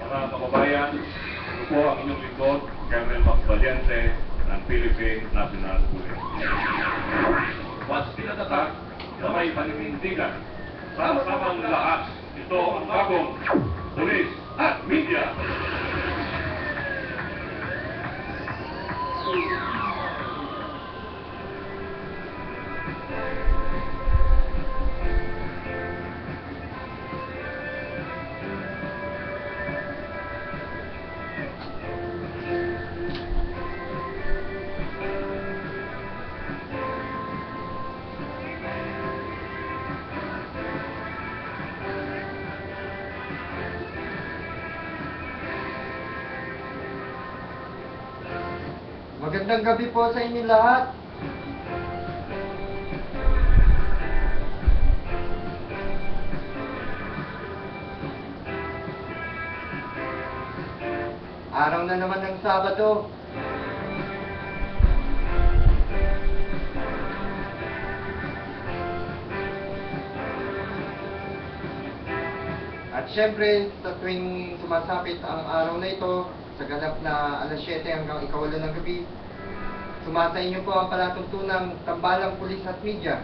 Mga kababayan, ito po ang inyong lingkod, Colonel Max Valiente ng Philippine National Police. Once pinatatak na may paninindigan, sama-samang lahat, ito ang bagong Police at Media. Magandang gabi po sa inyo lahat. Araw na naman ng Sabado. At syempre, sa tuwing sumasapit ang araw na ito, sa ganap na alas 7 hanggang 1:00 ng gabi, sumasa inyo po ang palatuntunang Tambalang Pulis at Media.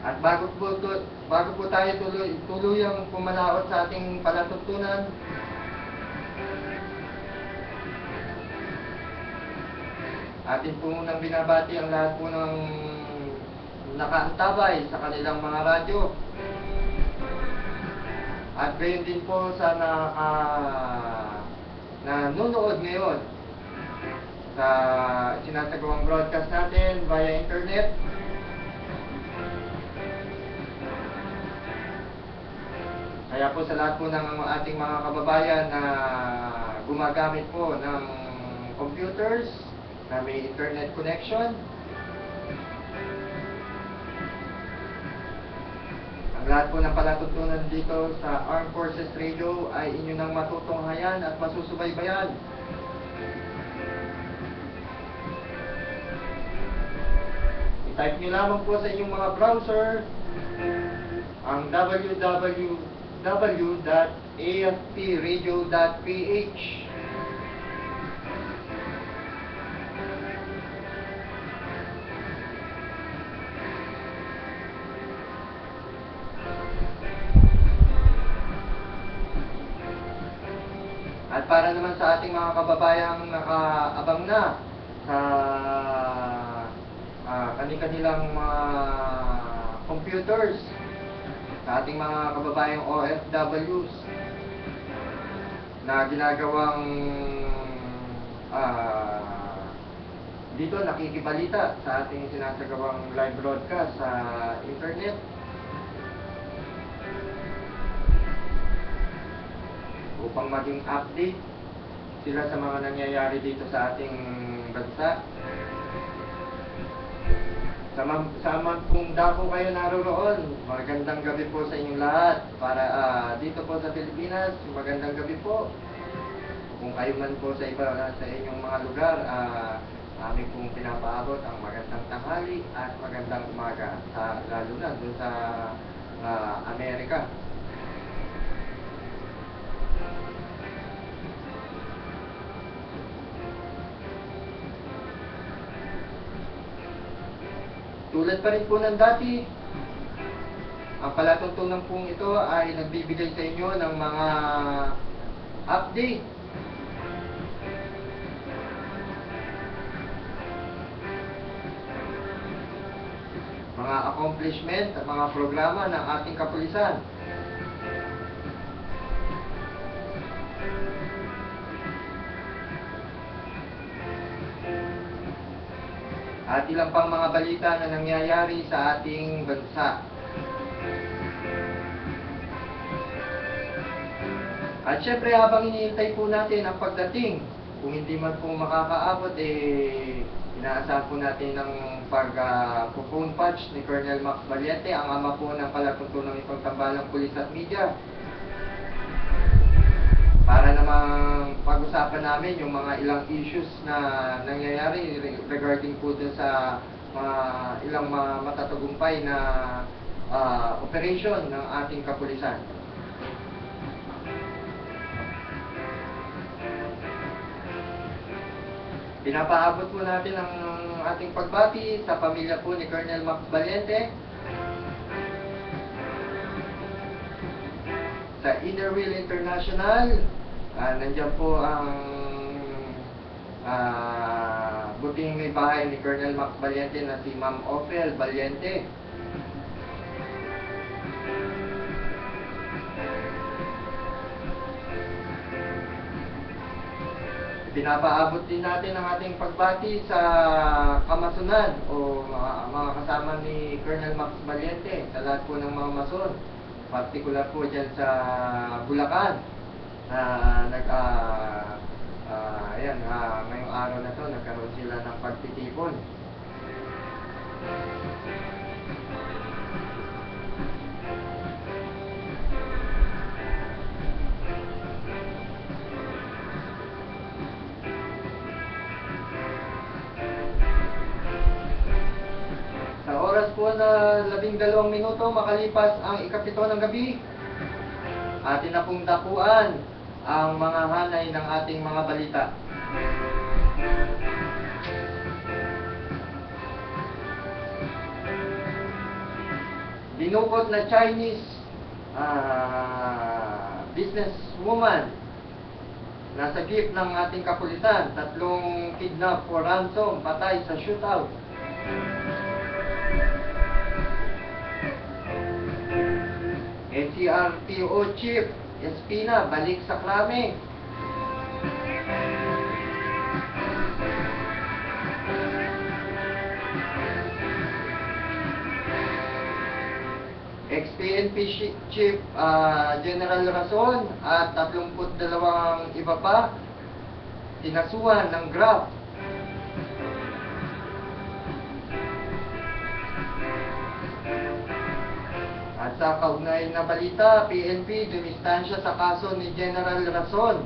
At bago po tayo tuluyang pumalaot sa ating palatuntunan, atin po munang binabati ang lahat po ng nakaantabay sa kanilang mga radyo. At gayon din po sa nanonood ngayon sa sinasagawang broadcast natin via internet. Kaya po sa lahat po ng ating mga kababayan na gumagamit po ng computers, na may internet connection, ang lahat po ng palatuntunan dito sa Armed Forces Radio ay inyo nang matutunghayan at masusubaybayan. I-type nyo lamang po sa inyong mga browser ang www.afpradio.ph. At para naman sa ating mga kababayang nakaabang na sa kanilang mga computers, sa ating mga kababayang OFWs na ginagawang dito nakikibalita sa ating sinasagawang live broadcast sa internet, upang maging update sila sa mga nangyayari dito sa ating bansa. Sa kung dako kayo naroroon, magandang gabi po sa inyong lahat. Para dito po sa Pilipinas, magandang gabi po. Kung kayo man po sa iba sa inyong mga lugar, aming pong pinapaabot ang magandang tanghali at magandang umaga, lalo na doon sa Amerika. Tulad pa rin po ng dati, ang palatuntunan pong ito ay nagbibigay sa inyo ng mga update, mga accomplishment at mga programa ng ating kapulisan. At ilang pang mga balita na nangyayari sa ating bansa. At syempre, habang iniintay po natin ang pagdating, kung hindi man po makakaabot, inaasahan po natin ng pag-phone patch ni Colonel Max Valiente, ang ama po ng palatuntunang itong Tambalang Pulis at Media. para namang pag-usapan namin yung mga ilang issues na nangyayari regarding po dun sa mga ilang mga matatagumpay na operation ng ating kapulisan. Pinapaabot po natin ang ating pagbati sa pamilya po ni Colonel Max Valiente, sa Innerwheel International. Nandiyan po ang buting may bahay ni Colonel Max Valiente na si Ma'am Ophel Valiente. Pinapaabot din natin ang ating pagbati sa Kamasunan o mga kasama ni Colonel Max Valiente, sa lahat po ng mga mason, particular po dyan sa Bulacan, na ngayong araw na to nagkaroon sila ng pagtitipon. Sa oras po na 12 minuto makalipas ang ika-7 ng gabi, atin na pong dakuan ang mga hanay ng ating mga balita. Dinukot na Chinese businesswoman nasa gift ng ating kapulisan, 3 kidnap for ransom, patay sa shootout. NCRPO Chief Espina balik sa klame. ex-PNP Chief General Rason at 32 iba pa tinasuhan ng Grab. At sa kaugnay na balita, PNP dumistansya sa kaso ni General Rason.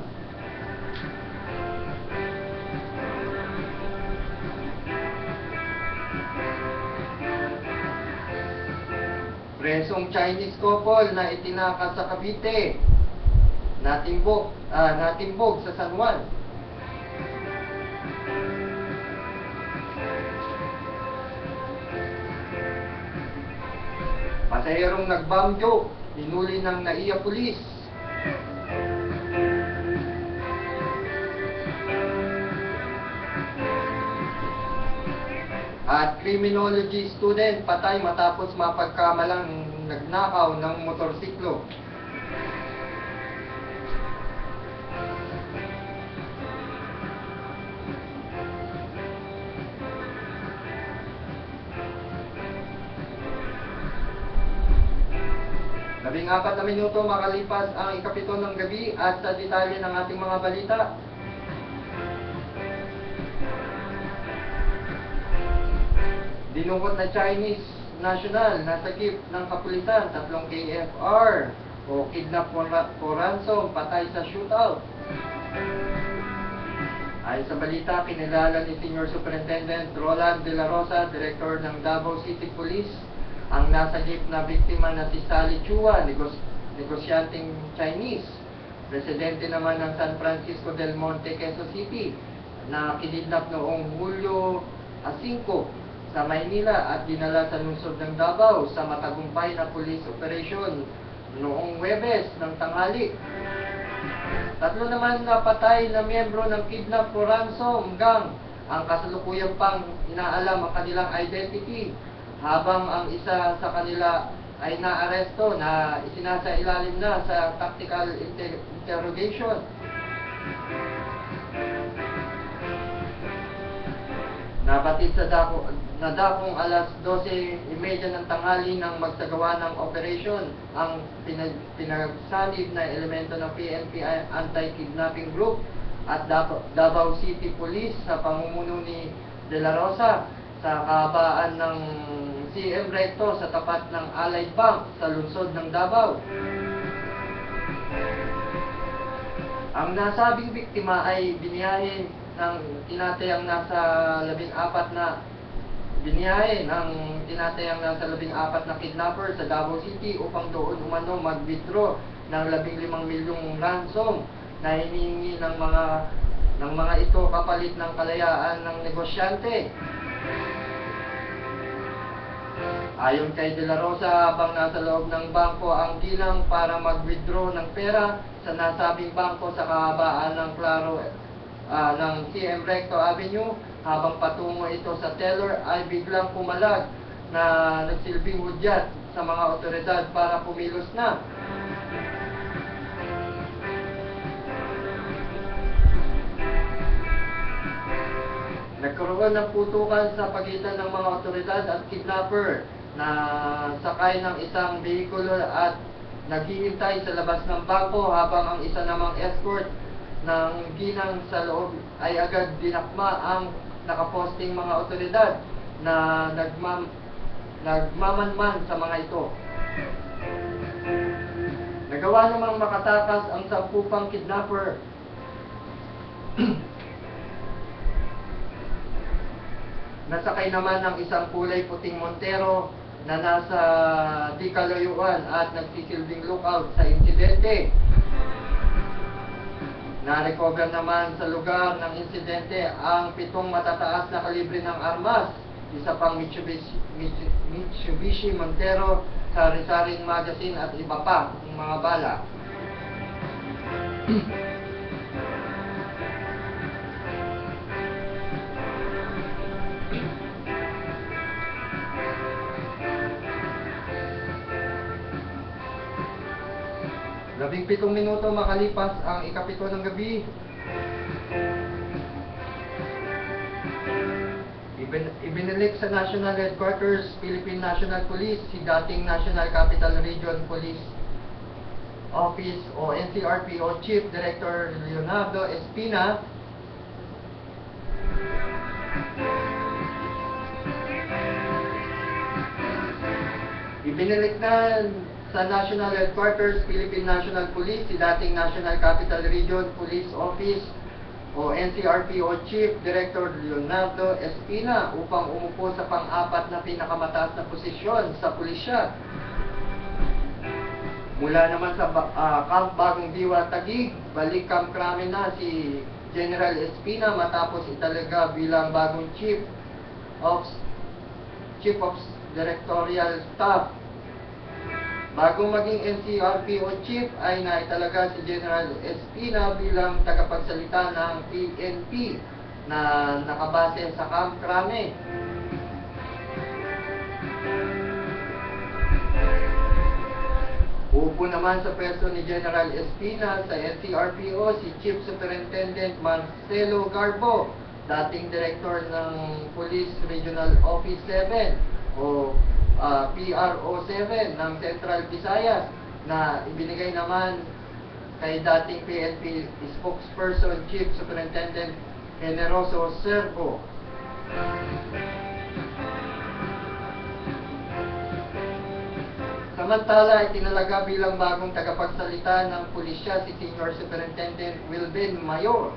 Presong Chinese couple na itinakas sa Cavite, natimbog sa San Juan. Pasahirong nagbangyo, hinuli ng NAIA Police. At criminology student patay matapos mapagkamalang nagnakaw ng motorsiklo. Labing-4 na minuto makalipas ang ika-7 ng gabi at sa detalye ng ating mga balita. Dinukot na Chinese national nasa gift ng kapulisan, 3 KFR o kidnap for ransom, patay sa shootout. Ayon sa balita, kinilala ni Senior Superintendent Roland De La Rosa, Director ng Davao City Police, ang nasa gift na biktima na si Sally Chua, negosyanteng Chinese, residente naman ng San Francisco del Monte, Quezon City, na kinidnap noong Hulyo 5 sa Maynila at dinala sa lungsod ng Davao sa matagumpay na police operation noong Huwebes ng tanghali. 3 naman na patay na miyembro ng kidnap for ransom gang ang kasalukuyan pang inaalam ang kanilang identity, habang ang isa sa kanila ay naaresto na isinasailalim na sa tactical interrogation. Nabatid sa dakong alas 12:30 ng tanghali nang magsagawa ng operation ang pinagsanib na elemento ng PNP Anti-Kidnapping Group at Davao City Police sa pamumuno ni De La Rosa sa kahabaan ng CM Recto sa tapat ng Allied Bank sa lungsod ng Davao. Ang nasabing biktima ay biniyahe ng tinatayang nasa 14 na kidnapper sa Davao City upang doon umano mag-withdraw ng 15 milyong ransom na hinihingi ng mga ito kapalit ng kalayaan ng negosyante. Ayon kay De La Rosa, habang nasa loob ng bangko ang ginang para mag-withdraw ng pera sa nasabing bangko sa kahabaan ng ng CM Recto Avenue, habang patungo ito sa teller ay biglang pumalag na nagsilbing hudyat sa mga otoridad para pumilos na. Nagkaroon ng putukan sa pagitan ng mga otoridad at kidnapper na sakay ng isang behikulo at naghihintay sa labas ng bangko, habang ang isa namang escort ng ginang sa loob ay agad dinakma ang nakaposting mga otoridad na nagmamanman sa mga ito. Nagawa namang makatakas ang 10 pang kidnapper nasakay naman ng isang kulay puting Montero na nasa di kalayuan at nagsisilbing lookout sa insidente. Na-recover naman sa lugar ng insidente ang 7 matataas na kalibre ng armas, isa pang Mitsubishi Montero, sari-saring magazine at iba pa ng mga bala. Labing 7 minuto makalipas ang ikapito ng gabi. Ibinilik sa National Headquarters, Philippine National Police, si dating National Capital Region Police Office o NCRPO Chief Director Leonardo Espina. Ibinilik na sa National Headquarters, Philippine National Police, si dating National Capital Region Police Office o NCRPO Chief Director Leonardo Espina upang umupo sa pang-4 na pinakamataas na posisyon sa pulisya. Mula naman sa Camp Bagong Diwa, Taguig, balik Camp Crame na si General Espina matapos italaga bilang bagong Chief of Directorial Staff. Bago maging NCRPO Chief ay naitalaga si General Espina bilang tagapagsalita ng PNP na nakabase sa Camp Crame. Uupo naman sa pwesto ni General Espina sa NCRPO si Chief Superintendent Marcelo Garbo, dating Director ng Police Regional Office 7 o PRO 7 ng Central Visayas, na ibinigay naman kay dating PNP Spokesperson Chief Superintendent Generoso Servo. Samantala, itinalaga bilang bagong tagapagsalita ng pulisya si Senior Superintendent Wilben Mayor.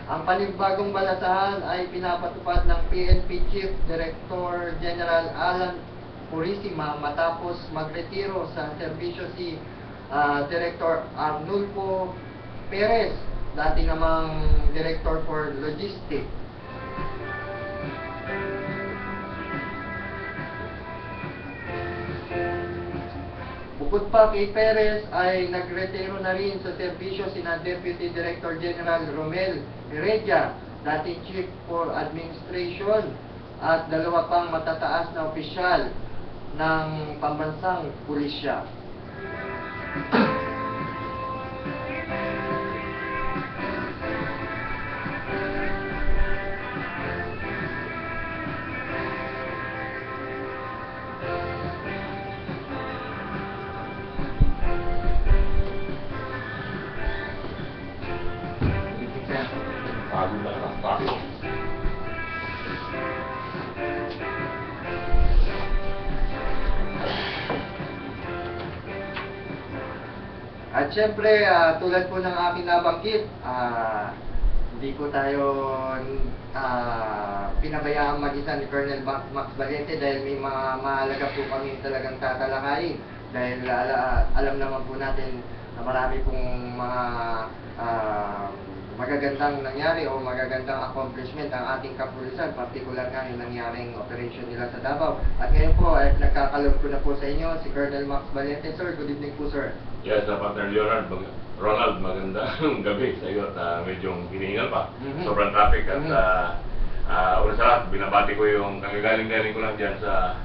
Ang panibagong balasahan ay pinapatupad ng PNP Chief Director General Alan Purisima matapos magretiro sa serbisyo si Director Arnulfo Perez, dati namang Director for Logistics. Bukod pa kay Perez ay nagretiro na rin sa serbisyo sina Deputy Director General Romel Heredia, dating Chief for Administration, at 2 pang matataas na opisyal ng pambansang pulisya. Bago na lang tayo. At syempre, tulad po ng aking nabanggit, hindi po tayo pinabayaan mag-isa ni Colonel Max Valente dahil may mga mahalaga po kami talagang tatalakayin. Dahil alam naman po natin na marami pong mga magagandang nangyari o magagandang accomplishment ang ating kapulisan, particular nga yung nangyaring operation nila sa Davao. At ngayon po, nagkakalob ko na po sa inyo si Colonel Max Valente. Sir, good evening po, sir. Yes, Partner Ronald, magandang gabi sa iyo at medyo hinihingal pa. Sobrang traffic at una sa lahat, binabati ko yung kagagaling-galing ko lang dyan sa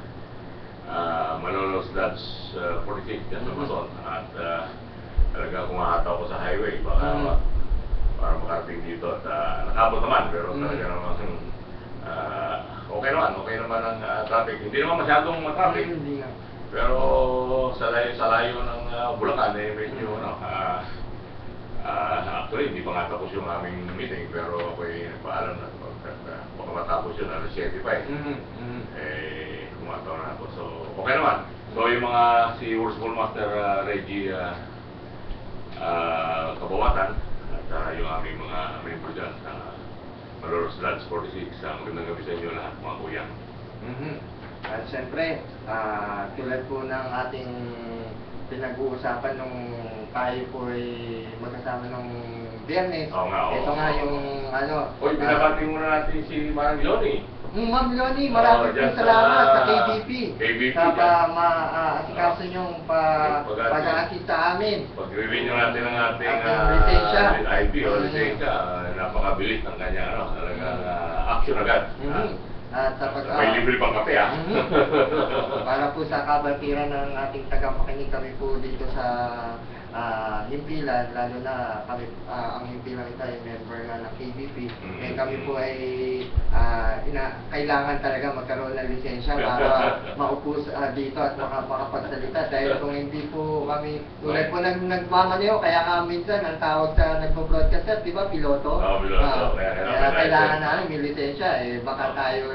Malolos Lodge 46 dyan sa Luzon. At talaga kumahataw ko sa highway para makarating dito at nakabot naman pero talaga naman okay naman ang traffic. Hindi naman masyadong traffic. Hindi nga. Pero sa layo ng Bulacan medyo actually hindi pa nga tapos yung aming meeting pero ako'y nagpaalam na baka matapos yun alas 7 pa kumataw na ako, so okay naman. So yung mga si Worshipful Master Reggie Kabawatan at yung aming mga member dyan sa Malolos Lodge 46, magandang gabi sa inyo lahat mga kuya. At syempre, tulad po ng ating pinag-uusapan nung tayo po ay magkasama nung Biyernes. Oo nga, oo. Ito nga yung Uy, binabati muna natin si Manang Leonie. Ma'am Leonie, maraming dyan salamat sa sa KBP. KBP sa dyan. asikaso niyong pag-aakit sa amin. Pag-renew natin ang ating lisensya. ID o lisensya, napakabilis ng kanya, talagang action agad. At sa May libre pang kape, para po sa kabalkiran ng ating tagapakinig, kami po dito sa Himpilan, lalo na kami, ang Himpilan ito ay member nga ng KBP. Kami po ay kailangan talaga magkaroon ng lisensya para maupo dito at makapagsalita. Dahil kung hindi po kami, tulad po nagmamaneho, kaya nga minsan ang tawag sa nagpo-broadcaster, di ba, piloto? Oo, piloto. Kaya kailangan namin may lisensya, baka tayo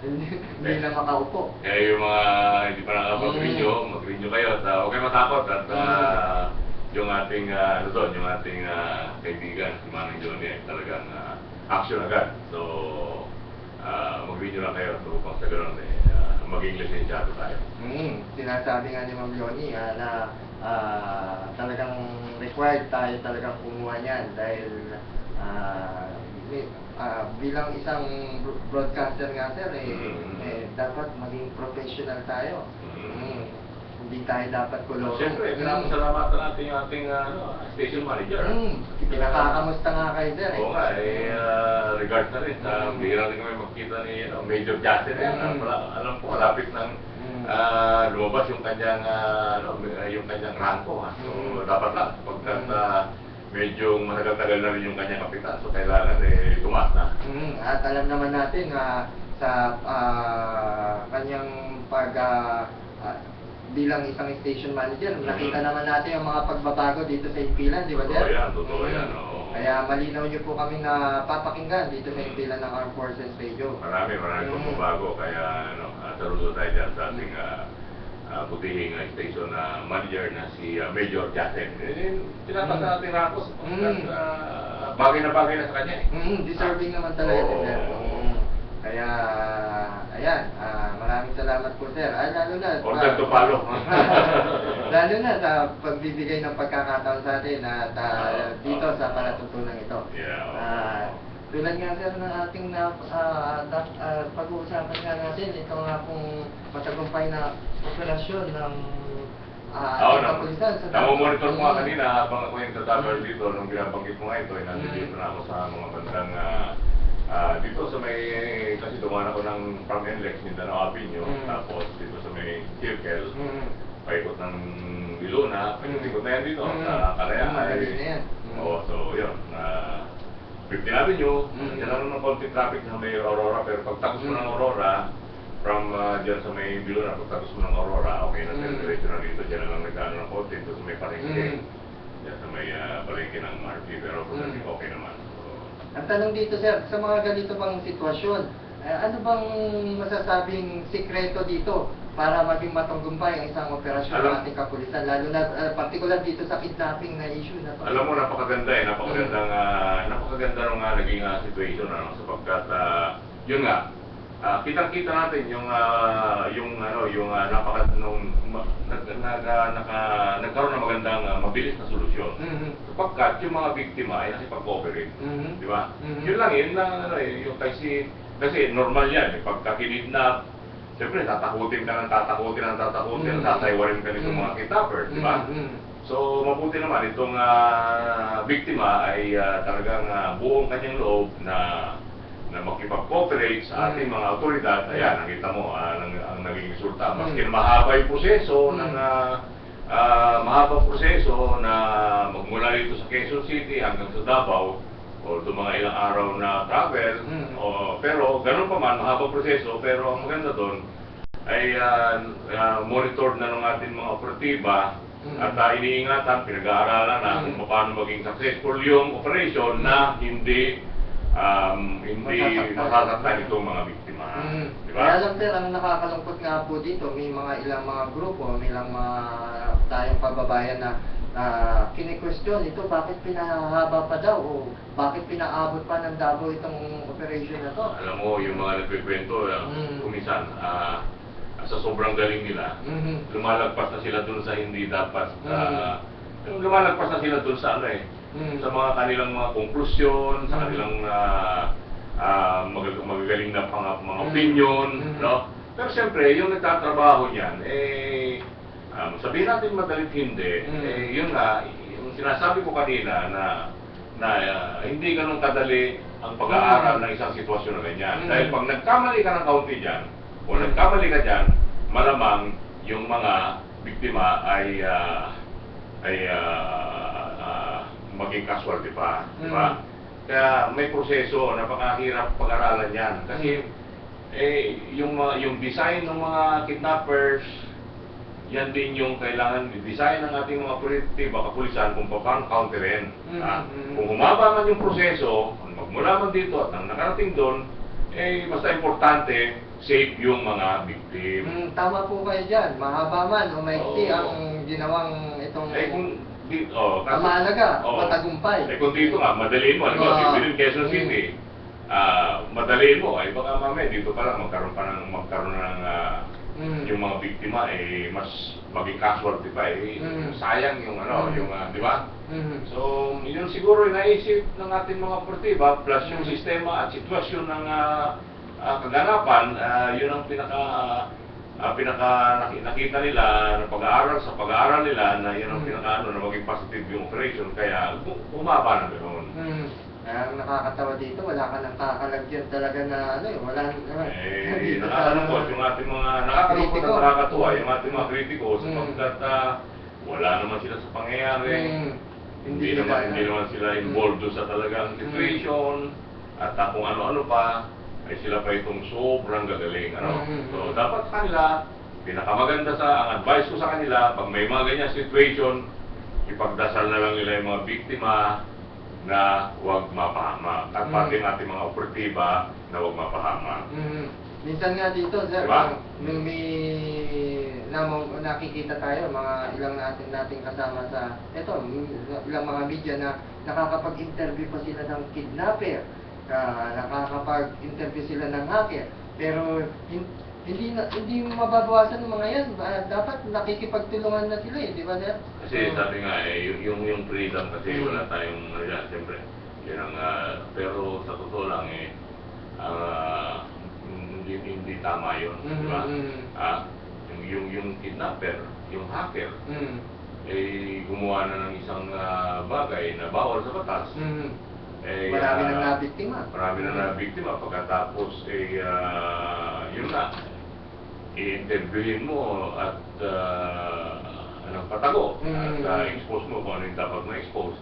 hindi na makaupo. Kaya yung mga hindi pa nakapag-renew, mag-renew kayo at huwag kayo matakot at yung ating yung ating kaibigan, si Manang Johnny, talagang action agad. So, mag-renew lang kayo so, upang sa ganoon maging lisensyado tayo. Sinasabi nga ni Ma'am Leonie na talagang required tayo talagang kumuha niyan dahil bilang isang broadcaster nga sir, dapat maging professional tayo. Hindi tayo dapat kulong. Siyempre, pinapasalamatan natin yung ating station manager. Pinakakamusta nga kayo sir. Oo nga, regards na rin. Bihira rin kami magkita ni Major Justin. Alam ko, malapit ng lumabas yung kanyang ranko. So, dapat lang. Pagkat medyo matagal-tagal na rin yung kanyang kapitan. So, kailangan tumaas na. At alam naman natin sa kanyang bilang isang station manager, nakita naman natin yung mga pagbabago dito sa Himpilan, di ba, sir? Totoo yan. Kaya malinaw niyo po kami na papakinggan dito sa Himpilan ng Armed Forces Radio. Marami pagbabago. Kaya saludo tayo dyan sa ating butihing station manager na si Major Jasen. Tinatas na natin rakos. Bagay na sa kanya. Deserving naman talaga si sir. Kaya, ayan, maraming salamat po sir. Lalo na Order to follow. lalo na sa pagbibigay ng pagkakataon sa atin at dito sa palatutunan ito. Tulad nga sir ng ating pag-uusapan nga natin, ito nga pong matagumpay na operasyon ng kapulisan sa namomonitor mo nga kanina habang ako yung tatabal dito nung binabanggit mo nga ito, nandito na ako sa mga bandang dito sa may, kasi dumaan ako ng from NLEX, Mindanao Avenue, tapos dito sa may Circle, paikot ng Iluna, paikot na yan dito, sa Kalaya. So yun, 15 Avenue, dyan lang ng konti traffic sa may Aurora, pero pagtapos mo ng Aurora, from dyan sa may Iluna, pagtapos mo ng Aurora, okay na diretso na dito, dyan lang nagkano ng konti, dito sa may palengke, dyan sa may palengke ng RP, pero okay naman. Ang tanong dito sir, sa mga ganito bang sitwasyon, ano bang masasabing sikreto dito para maging matagumpay ang isang operasyon ng Alam- ating kapulisan, lalo na particular dito sa kidnapping na issue na to. Alam mo, napakaganda napakaganda nung naging situation, sapagkat yun nga, kitang-kita natin yung nagkaroon ng magandang mabilis na solusyon. Mhm. Sapagkat yung mga biktima ay nakipag-cooperate, Mhm. di ba? Mhm. Yun lang yung kasi normal yan, pagka kinidnap, siyempre tatakutin ka ng tatakutin, Mhm. tataywarin ka nitong mga kidnappers, di ba? Mhm. So, mabuti naman itong biktima ay talagang buong kanyang loob na makipag-cooperate sa ating mga otoridad. Ayan, nakita mo ang naging resulta. Maski na mahaba yung proseso mahabang proseso na magmula dito sa Quezon City hanggang sa Davao o mga ilang araw na travel. Pero ganun pa man, mahabang proseso, pero ang maganda doon ay monitored na ng ating mga operatiba at iniingatan, pinag-aaralan na kung paano maging successful yung operation na hindi masasaktan itong mga biktima. Di ba? Kaya lang sir, ang nakakalungkot nga po dito, may ilang mga grupo, may ilang mga tayong kababayan na kini-question ito, bakit pinahaba pa daw o bakit pinaabot pa ng Davao itong operation na to? Alam mo, yung mga nagkikwento, kumisan, sa sobrang galing nila, lumalagpas na sila dun sa hindi dapat, lumalagpas na sila dun sa sa mga kanilang mga konklusyon, sa kanilang magagaling na mga opinion, no? Pero siyempre, yung nagtatrabaho niyan, sabihin natin madalit hindi, yun nga, yung sinasabi ko kanina na hindi ganun kadali ang pag-aaral ng isang sitwasyon na ganyan. Dahil pag nagkamali ka ng kaunti dyan, o nagkamali ka dyan, malamang yung mga biktima ay maging casualty pa, di ba? Kaya may proseso, napakahirap pag-aralan yan. Kasi yung design ng mga kidnappers, yan din yung kailangan design ng ating mga kapulisan kung paano counterin. Kung humaba man yung proseso, magmula man dito at nang nakarating doon, basta importante, safe yung mga victim. Tama po kayo dyan, mahaba man o maiksi ang ginawang itong mahalaga, matagumpay. Kung dito nga, madaliin mo, within Quezon City, madaliin mo, baka mamaya dito pa lang magkaroon ng yung mga biktima mas maging casualty pa sayang yung yung di ba? So yun siguro naisip ng ating mga operatiba plus yung sistema at sitwasyon ng kaganapan, yun ang nakita nila na pag-aaral nila na yun ang na maging positive yung operation, kaya umaba na ganoon. Kaya ang nakakatawa dito, wala ka nang kakalagyan talaga na wala nakakalungkot yung ating mga nakakalungkot at nakakatuwa yung ating mga kritiko sapagkat wala naman sila sa pangyayari. Hindi naman sila involved doon sa talagang situation at kung ano-ano pa ay sila pa itong sobrang gagaling. So dapat kanila, pinakamaganda ang advice ko sa kanila, pag may mga ganyan situation, ipagdasal na lang nila yung mga biktima na huwag mapahamak. At pati natin mga operatiba na huwag mapahamak. Minsan nga dito, sir, diba? Nung may nakikita tayo, mga ilang nating kasama sa, ilang mga media na nakakapag-interview pa sila ng kidnapper, nakakapag-interview sila ng hacker, pero hindi mababawasan ng mga yan. Dapat nakikipagtulungan na sila di ba sir? Kasi sabi nga yung freedom kasi wala tayong siyempre. Yan pero sa totoo lang hindi tama yun, di ba? Yung kidnapper, yung hacker, gumawa na ng isang bagay na bawal sa batas. Marami nang nabiktima. Marami nang nabiktima. Pagkatapos, yun na, i-interviewin mo at patago. At expose mo kung ano yung dapat ma-expose.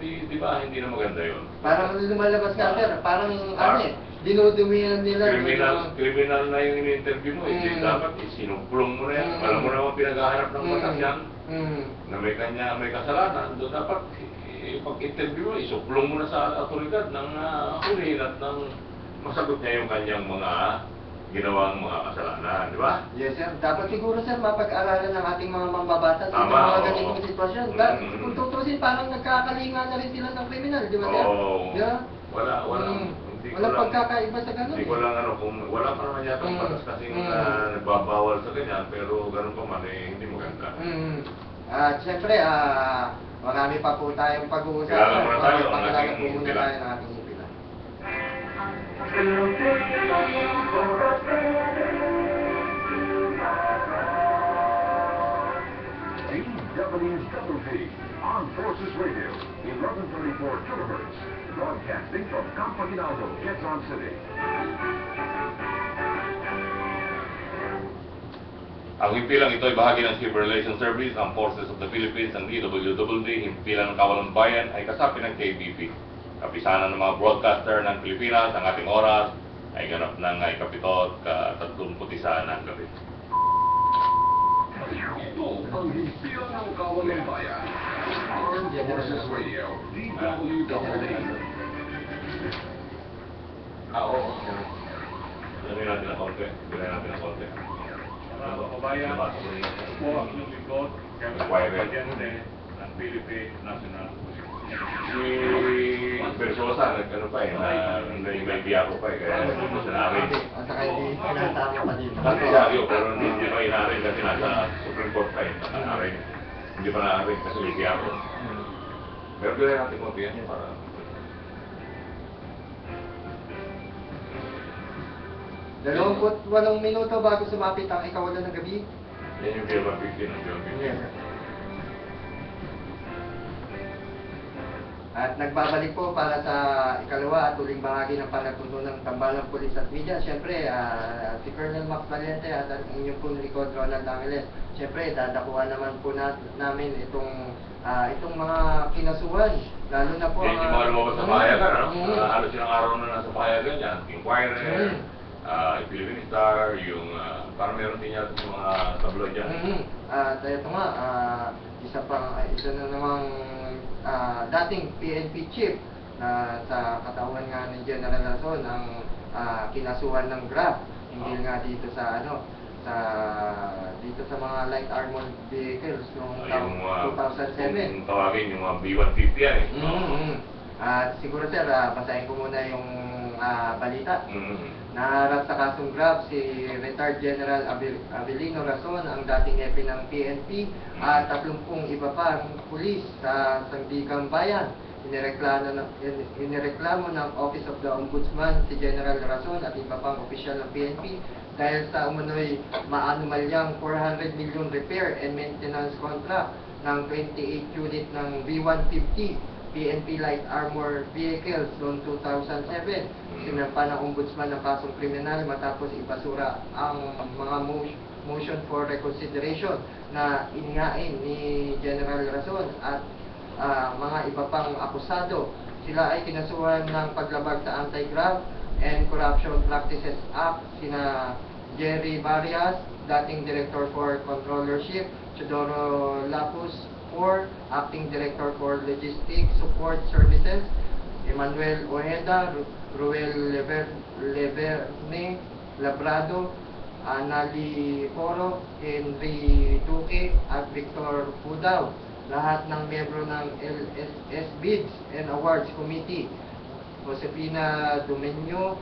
Di ba, hindi na maganda yun. Parang lumalabas nga, sir. Parang, dinudumihan nila. Criminal na yung in-interview mo. Hindi dapat, sinumplong mo na yan. Alam mo naman pinagahanap ng batas yan. Na may kasalanan. Doon dapat, pag-interview mo, isuplong mo na sa otoridad ng hulihin at ng masagot niya yung kanyang mga ginawang mga kasalanan, di ba? Yes, sir. Dapat siguro, sir, mapag-aralan ng ating mga mambabatas sa Tama, mga oo. ganitong sitwasyon. Kung tutusin, parang nagkakalinga na rin sila ng kriminal, di ba, sir? Oo. Yeah. Wala, hindi ko Walang lang- pagkakaiba sa ganun. Hindi ko lang kung wala pa naman yata ang batas kasing nagbabawal sa ganyan, pero ganun pa man, hindi maganda. At siyempre, marami pa po tayong pag-uusapan. Kilala muna tayo ang Pakilala ating po muna impila. tayo ng ating impila. DWWP, Armed Forces Radio, 1134 kilohertz, broadcasting from Campo Ginaldo, Quezon City. Ang himpilang ito ay bahagi ng Civil Relations Service, ang Forces of the Philippines, ang DWWD, himpilang ng Kawalang Bayan ay kasapi ng KBP. Kapisanan ng mga broadcaster ng Pilipinas, ang ating oras ay ganap ng ikapitot ka-31 ng gabi. Ito ang himpilang ng Kawalang Bayan, Armed Forces Radio, DWWP. Oo. Dali natin ang konti. Mga kababayan, po ang inyong lingkod, Gabriel Pasyente ng Philippine National Police. Si Bersosa, nagkano pa may biya ko pa kaya hindi ko sinarin. At saka hindi sinasama pa dito. Kasi siya pero hindi pa inarin kasi nasa Supreme Court pa inarin. Hindi pa naarin kasi may biya ko. Pero gawin natin konti yan para... Dalawamput walong minuto bago sumapit ang ikawalan ng gabi. Yan yung biya 150 ng biya 150. Yes. At nagbabalik po para sa ikalawa at uling bahagi ng panatuntunan ng Tambalang Pulis at Media. Siyempre, si Colonel Max Valiente at ang inyong pong likod, Ronald Angeles. Siyempre, dadakuhan naman po namin itong mga kinasuhan. Lalo na po Yan yung mga lumabas sa pahayagan, ano? Mm. Halos ilang araw na nasa pahayagan yan. Inquirer, Philippine Star, yung parang meron din yata sa mga tabloid yan. At ito nga, isa na namang dating PNP chief na sa katawan nga ni General Rason ang kinasuhan ng Grab hindi nga dito sa dito sa mga light armored vehicles noong taong 2007. Kung tawagin yung mga B-150 yan eh. At siguro, sir, basahin ko muna yung balita. Naharap sa kasong Grab si Retired General Avelino Rason, ang dating hepe ng PNP, at 30 iba pa ang pulis sa Sandigang Bayan. Inireklamo ng Office of the Ombudsman si General Rason at iba pang opisyal ng PNP dahil sa umano'y maanumalyang 400 million repair and maintenance contract ng 28 unit ng B-150 PNP Light Armor Vehicles noong 2007. Sinampa ng Ombudsman ng kasong kriminal matapos ibasura ang mga motion for reconsideration na inihain ni General Rason at mga iba pang akusado. Sila ay kinasuhan ng paglabag sa Anti-Graft and Corruption Practices Act sina Jerry Barrias, dating Director for Controllership, Chidoro Lapus IV, Acting Director for Logistics Support Services, Emmanuel Ojeda, Ruel Leverne Labrado, Anali Poro, Henry Duque, at Victor Pudao. Lahat ng miyembro ng LSS Bids and Awards Committee. Josefina Domenyo,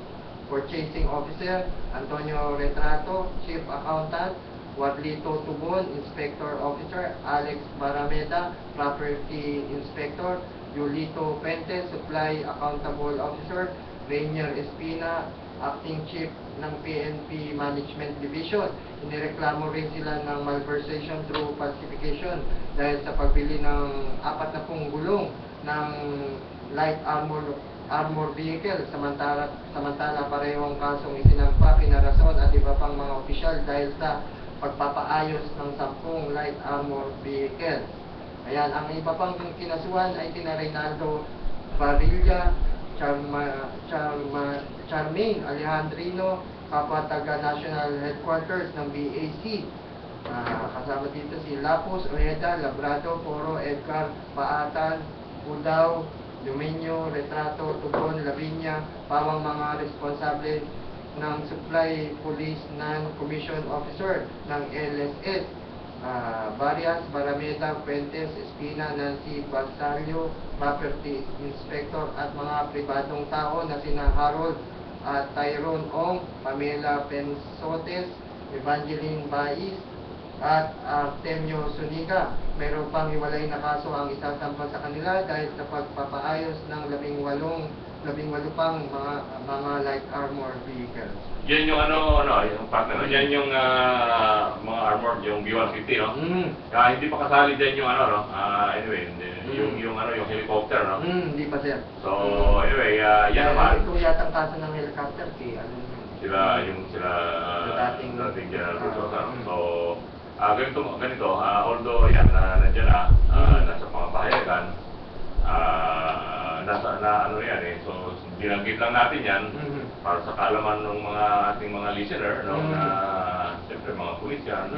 Purchasing Officer, Antonio Retrato, Chief Accountant, Wadlito Tubon, Inspector Officer, Alex Barameda, Property Inspector, Yulito Pente, Supply Accountable Officer, Rainier Espina, Acting Chief ng PNP Management Division. Inireklamo rin sila ng malversation through falsification dahil sa pagbili ng 40 gulong ng light armor vehicle, samantala parehong kasong isinampa kina Rason at iba pang mga opisyal dahil sa pagpapaayos ng 10 light armor vehicle. Ayan, ang iba pang kinasuhan ay sina Reynaldo Barilla, Charmaine Alejandrino, kapwa taga National Headquarters ng BAC. Kasama dito si Lapus, Ojeda, Labrado, Poro, Edgar, Paatan, Udao, Domenyo, Retrato, Tubon, Lavinia, pawang mga responsable ng Supply Police Non-Commissioned Officer ng LSS, Varias, Barameda, Fuentes, Espina, Nancy, Balsalio, Property Inspector at mga pribadong tao na sina Harold at Tyrone Ong, Pamela Pensotes, Evangeline Bais, at Artemio Suniga. Mayroon pang hiwalay na kaso ang isasampa sa kanila dahil sa pagpapaayos ng 18 pang mga light armor vehicles. Yan yung yung partner, yan yung mga armored, yung B-150, no? Hindi pa kasali dyan yung anyway, yung helicopter, no? Hindi pa, sir. So, anyway, yan naman. Ito yatang kaso ng helicopter, Sila dating General Crisosa. So, ganito, although yan, nandiyan nasa pamapahayagan, so binanggit lang natin yan para sa kaalaman ng mga ating mga listener, no, na siyempre mga pulis yan,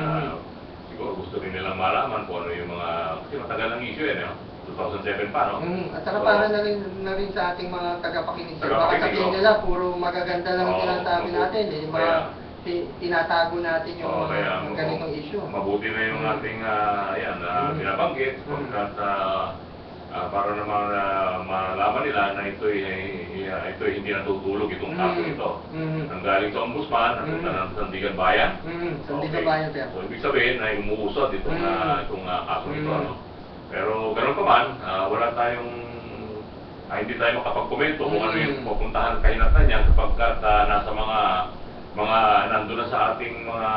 siguro gusto rin nilang malaman kung ano yung mga, kasi matagal ng issue yan, 2007 pa, no? At saka para na rin sa ating mga tagapakinig. Baka sabihin nila, puro magaganda lang ang sinasabi natin. Yung mga tinatago natin yung mga ganitong issue. Mabuti na yung ating binabanggit, pagkat para naman malaman nila na ito'y hindi natutulog itong kaso ito. Nanggaling sa Ombudsman, napunta ng Sandigan Bayan. Sandigan Bayan, sir. So, ibig sabihin na umuusad itong kaso ito. Ano? Pero ganoon pa man, hindi tayo makapagkomento kung ano yung pupuntahan kahinatan niya sapagkat nasa mga nandun na sa ating mga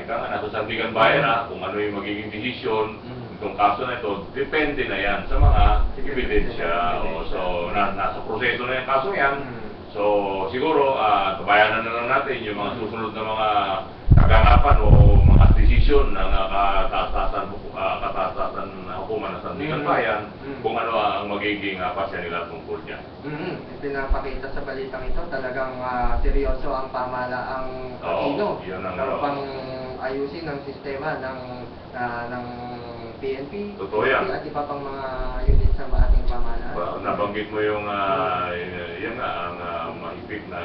nasa Sandigan Bayan kung ano yung magiging desisyon itong kaso na ito, depende na yan sa mga ebidensya. So, nasa proseso na yung kaso yan. So, siguro, kabayanan na lang natin yung mga susunod na mga kaganapan o mga desisyon ng katatasan na hukuman ng Sandigan Bayan kung ano ang magiging pasya nila tungkol niya. Pinapakita sa balitang ito, talagang seryoso ang pamahalaang Aquino. Para pang ayusin ang sistema ng PNP, Totoo yan. at iba pang mga unit sa ating pamahalaan. Nabanggit mo yung yan nga, ang mahigpit na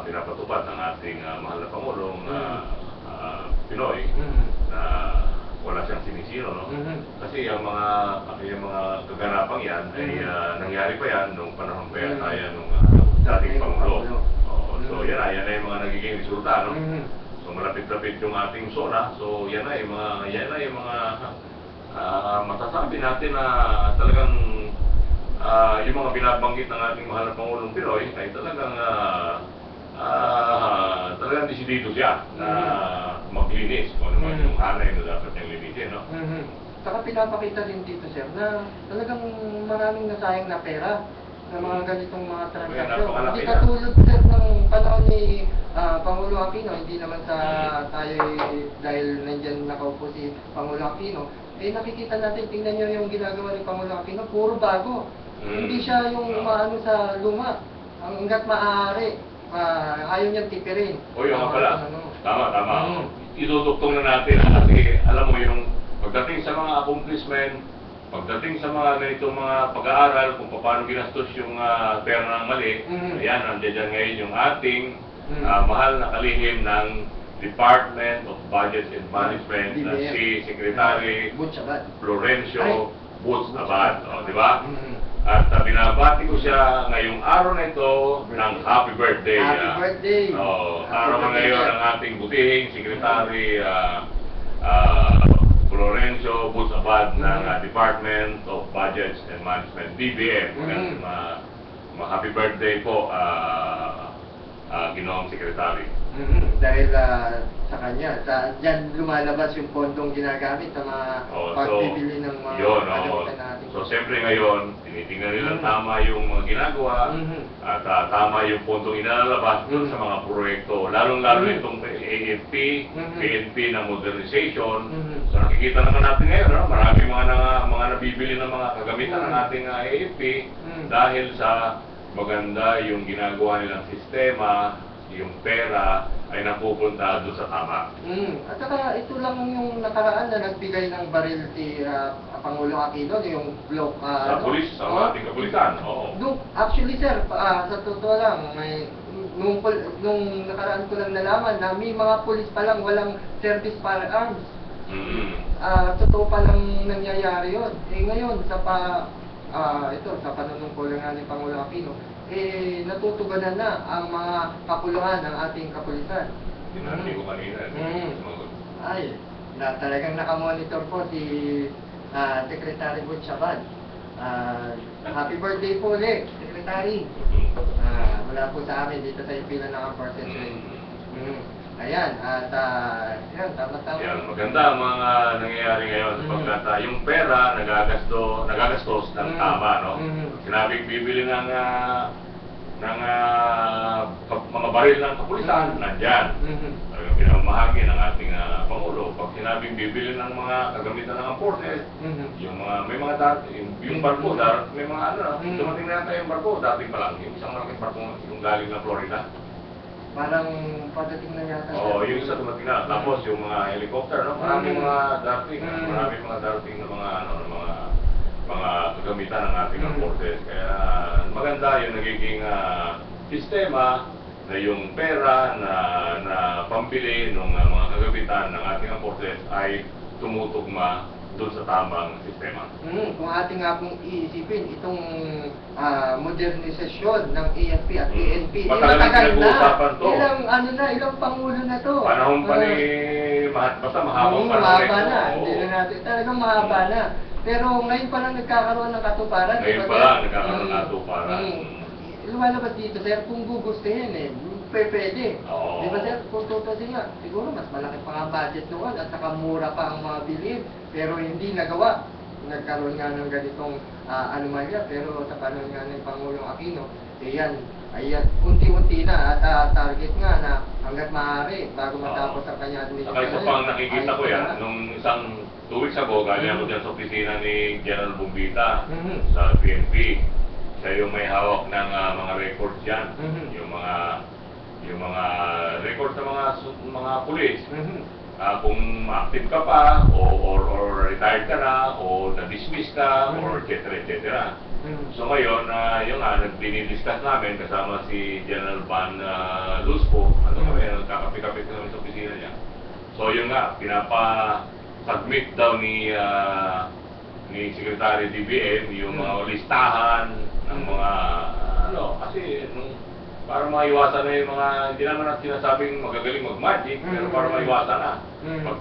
pinapatupad ng ating mahal na Pangulong Pinoy na wala siyang sinisino, no? Kasi yung mga kaganapang yan ay nangyari pa yan nung panahon pa yan nung dating Pangulo. So yan ay yung mga nagiging resulta, no? So malapit-lapit yung ating zona. So yan ay yung mga masasabi natin na talagang yung mga binabanggit ng ating mahal na Pangulong Pinoy ay talagang desidido siya na maglinis kung ano man yung hanay na dapat niyang linisin, no? Saka pinapakita din dito, sir, na talagang maraming nasayang na pera ng mga ganitong mga transaksyon. Hindi katulad, sir, ng panahon ni Pangulo Aquino, hindi naman tayo dahil nandyan nakaupo si Pangulo Aquino, nakikita natin, tingnan nyo yung ginagawa ni Pangulo Aquino, puro bago. Hindi siya yung umaano sa luma. Hanggat maaari, ayaw niyang tipirin. O yun pala. Tama. Itutuktong na natin kasi alam mo yung pagdating sa mga accomplishment, pagdating sa mga ganitong mga pag-aaral kung paano ginastos yung pera ng mali, ayan, nandiyan ngayon yung ating mahal na kalihim ng Department of Budget and Management na si Secretary Florencio Butch Abad, di ba? At binabati ko siya ngayong araw na ito ng happy birthday. Happy birthday! Araw na ngayon ang ating butihing Secretary Florencio Butch Abad ng Department of Budget and Management, DBM. Happy birthday po, Ginoong Secretary. Dahil sa kanya, dyan lumalabas yung pondong ginagamit sa mga pagbibili ng mga kalimutan natin. So, siyempre ngayon, tinitingnan nilang tama yung mga ginagawa at tama yung pondong inalalabas doon sa mga proyekto, lalong-lalo itong AFP, PNP na modernization. So, nakikita naman natin ngayon, maraming mga nabibili ng mga kagamitan ng ating AFP dahil sa maganda yung ginagawa nilang sistema, yung pera ay napupunta doon sa tama. At saka ito lang yung nakaraan na nagbigay ng baril si Pangulo Aquino, yung block. Sa pulis, sa ating kapulisan. Actually, sir, sa totoo lang, nung nakaraan ko lang nalaman na may mga pulis pa lang walang service firearms. Totoo pa lang nangyayari yun. Ngayon, ito, sa panunungkulan nga ni Pangulo Aquino, natutuganan na ang mga kapuluhan ng ating kapulisan. Sinabi ko kanina. Ay, talagang nakamonitor po si Secretary Butchabad. Happy birthday po ulit, Secretary. Mula po sa amin dito sa Ipila ng Forces Range. Ayan, at yan, tama-tama. Yan, maganda ang mga nangyayari ngayon sapagkat yung pera nagagastos ng tama, no? Sinabing bibili ng mga baril ng kapulisan, nandyan. Talagang pinamahagi ng ating Pangulo. Pag sinabing bibili ng mga kagamitan ng forces, yung barko, may mga dumating na yata yung barko, dati pa lang, yung isang malaking barko yung galing ng Florida. Parang padating na yata. Oo, yung isa dumating na. Tapos yung mga helicopter, no? Maraming mga darating na mga kagamitan ng ating forces. Kaya maganda yung nagiging sistema na yung pera na pambili ng mga kagamitan ng ating forces ay tumutugma doon sa tamang sistema. Kung ating nga pong iisipin, itong modernisasyon ng AFP at PNP, matagal pinag-uusapan to. Ilang pangulo na to. Panahon pa ni, basta mahabang mahaba na. Hindi na natin, talagang mahaba na. Pero ngayon pa lang nagkakaroon ng katuparan. Ngayon pa lang nagkakaroon ng katuparan. Lumalabas dito, sir, kung gugustuhin pwede. Oo. Di ba, sir, kung tutusin nga, siguro mas malaki pa ang budget noon at saka mura pa ang mga bilhin, pero hindi nagawa. Nagkaroon nga ng ganitong anomalya, pero sa panahon nga ng Pangulong Aquino, ayan, unti-unti na at target nga na hanggat maaari bago matapos ang kanya administrasyon. Saka isa pang nakikita ko yan, nung isang 2 weeks ago, galing ako dyan sa opisina ni General Bumbita sa PNP. Siya yung may hawak ng mga records yan, yung mga records ng mga pulis. Kung active ka pa, or retired ka na, o na-dismiss ka, or etc. So ngayon, yung nagdini-discuss namin kasama si General Van Luspo, nagkakapit-kapit kami sa opisina niya. So yun nga, pinapa-submit daw ni Secretary DBM yung mga listahan ng mga kasi para maiwasan na yung mga, hindi naman natin sinasabing magagaling mag-magic, pero para maiwasan na. Pag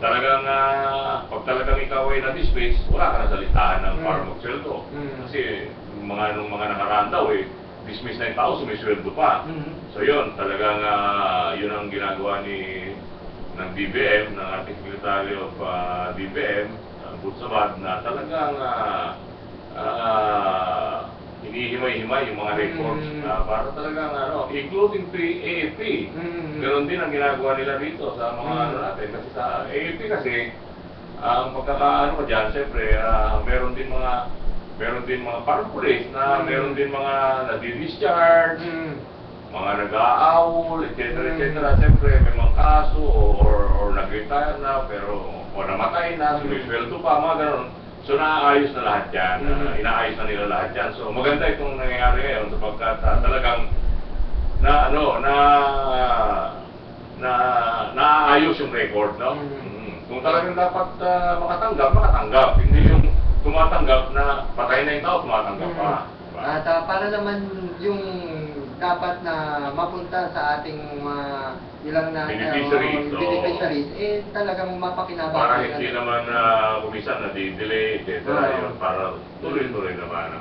talagang ikaw ay na-dismiss, wala ka na sa listahan ng para mag-sweldo. Kasi nung mga nakaraan daw dismiss na yung tao, sumisweldo pa. So yun, talagang yun ang ginagawa ng DBM, ng ating Secretary of DBM, Butchabad, na talagang hinihimay-himay yung mga records para talagang including AFP. Ganon din ang ginagawa nila rito sa mga natin. Kasi sa AFP kasi, ang pagkakaano ko dyan, siyempre, meron din mga parang police na meron din mga nadi-discharge, mga nag-aawol, etc. Siyempre, may mga kaso or nag-retire na, pero o namatay na, sumisweldo pa, mga ganon. So naayos na lahat yan, inaayos na nila lahat yan. So maganda itong nangyayari ngayon sapagkat talagang naayos yung record, no? Kung talagang dapat makatanggap. Hindi yung tumatanggap na patay na yung tao, tumatanggap pa. Diba? At para naman yung dapat na mapunta sa ating ilang na beneficiaries, talagang mapakinabangan. Para hindi naman kumisan na di-delay, etc. Yun, para tuloy-tuloy naman.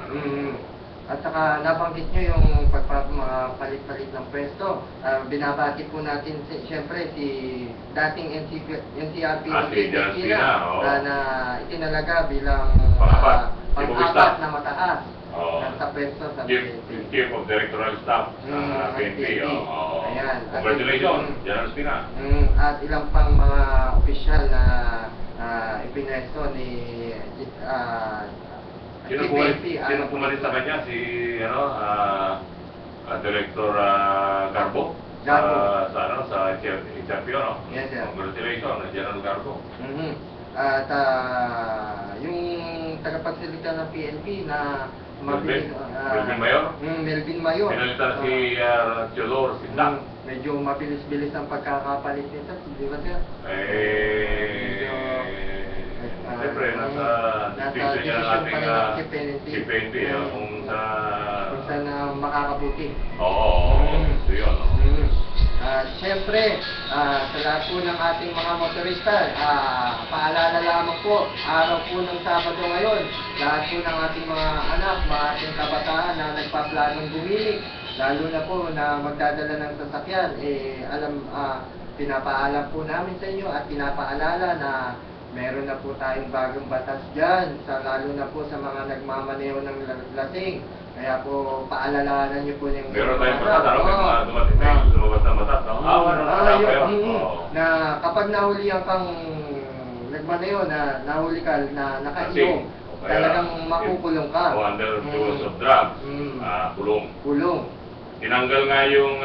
At saka nabanggit nyo yung mga palit-palit ng pwesto. Binabati po natin siyempre si dating NCRP na itinalaga bilang pang-apat na mataas. Sa pwesto sa Chief of Directorial Staff sa PNP. Ayan. Congratulations, General Espina. At ilang pang mga opisyal na ipinwesto ni Sino pumalit sa kanya? Si Director Garbo? Sa HRP, no? Yes, sir. Congratulations, General Garbo. At yung tagapagsalita ng PNP na mabilis. Melvin Mayor? Melvin Mayor. Pinalitan si Teodoro Sindak. Medyo mabilis-bilis ang pagkakapalit nito, di ba sir? Siyempre, nasa distinction niya ng ating si PNP, kung sa... Kung saan makakabuti. Oo, so yun. Siyempre, sa lahat po ng ating mga motorista, paalala lamang po, araw po ng Sabado ngayon, lahat po ng ating mga anak, mga ating kabataan na nagpaplanong bumili, lalo na po na magdadala ng sasakyan, pinapaalam po namin sa inyo at pinapaalala na meron na po tayong bagong batas dyan, lalo na po sa mga nagmamaneho ng lasing. Kaya po, paalalahanan niyo po yung... Meron tayong batas, ano? May mga dumating na lumabas na batas, no? Na kapag nahulihan kang nagmaneho, nahuli ka, na nakainom, talagang makukulong ka. O under use of drugs, kulong. Kulong. Tinanggal nga yung